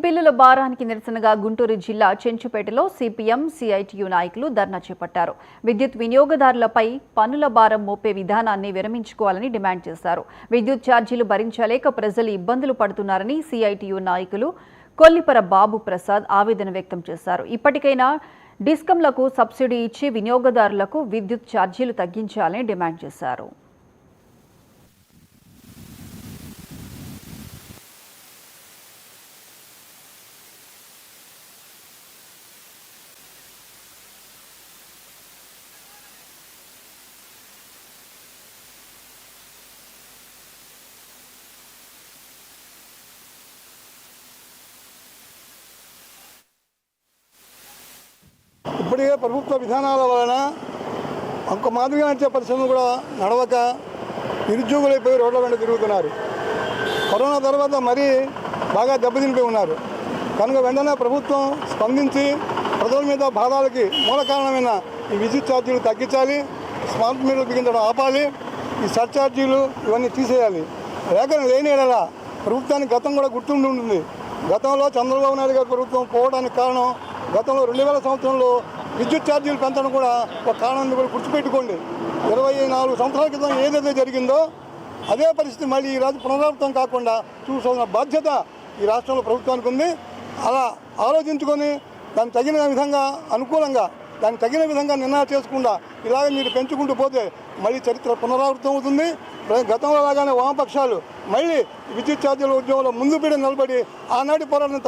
బిల్లుల భారానికి నిరసనగా గుంటూరు జిల్లా చెంచుపేటలో సిపిఎం సిఐటియు నాయకులు ధర్నా చేపట్టారు. విద్యుత్ వినియోగదారులపై పన్నుల భారం మోపే విధానాన్ని విరమించుకోవాలని డిమాండ్ చేశారు. విద్యుత్ ఛార్జీలు భరించలేక ప్రజలు ఇబ్బందులు పడుతున్నారని సిఐటియు నాయకులు కొల్లిపర బాబు ప్రసాద్ ఆవేదన వ్యక్తం చేశారు. ఇప్పటికైనా డిస్కంలకు సబ్సిడీ ఇచ్చి వినియోగదారులకు విద్యుత్ ఛార్జీలు తగ్గించాలని డిమాండ్ చేశారు. ఇప్పటికే ప్రభుత్వ విధానాల వలన ఒక్క మాదిరిగా నడిచే పరిశ్రమలు కూడా నడవక నిరుద్యోగులైపోయి రోడ్ల వెంట తిరుగుతున్నారు. కరోనా తర్వాత మరీ బాగా దెబ్బతినిపోయి ఉన్నారు. కనుక వెంటనే ప్రభుత్వం స్పందించి ప్రజల మీద బాధలకి మూల కారణమైన ఈ విద్యుత్ ఛార్జీలు తగ్గించాలి, స్మార్ట్ మీటర్లు బిగించడం ఆపాలి, ఈ సర్ఛార్జీలు ఇవన్నీ తీసేయాలి. లేఖన లేని ఎడలా ప్రభుత్వానికి గతం కూడా గుర్తుండి ఉంటుంది. గతంలో చంద్రబాబు నాయుడు గారి ప్రభుత్వం పోవడానికి కారణం గతంలో 2000 సంవత్సరంలో విద్యుత్ ఛార్జీలు పెంచడం కూడా ఒక కారణాన్ని కూడా గుర్తుపెట్టుకోండి. 24 సంవత్సరాల క్రితం ఏదైతే జరిగిందో అదే పరిస్థితి మళ్ళీ ఈ రాజు పునరావృతం కాకుండా చూసుకోవాల్సిన బాధ్యత ఈ రాష్ట్రంలో ప్రభుత్వానికి ఉంది. అలా ఆలోచించుకొని దానికి తగిన విధంగా అనుకూలంగా దానికి తగిన విధంగా నిర్ణయాలు చేసుకుండా ఇలాగ మీరు పెంచుకుంటూ పోతే మళ్ళీ చరిత్ర పునరావృతం అవుతుంది. గతంలో లాగానే వామపక్షాలు మళ్ళీ విద్యుత్ ఛార్జీల ఉద్యమంలో ముందు పీడ నిలబడి ఆనాటి పోరాటం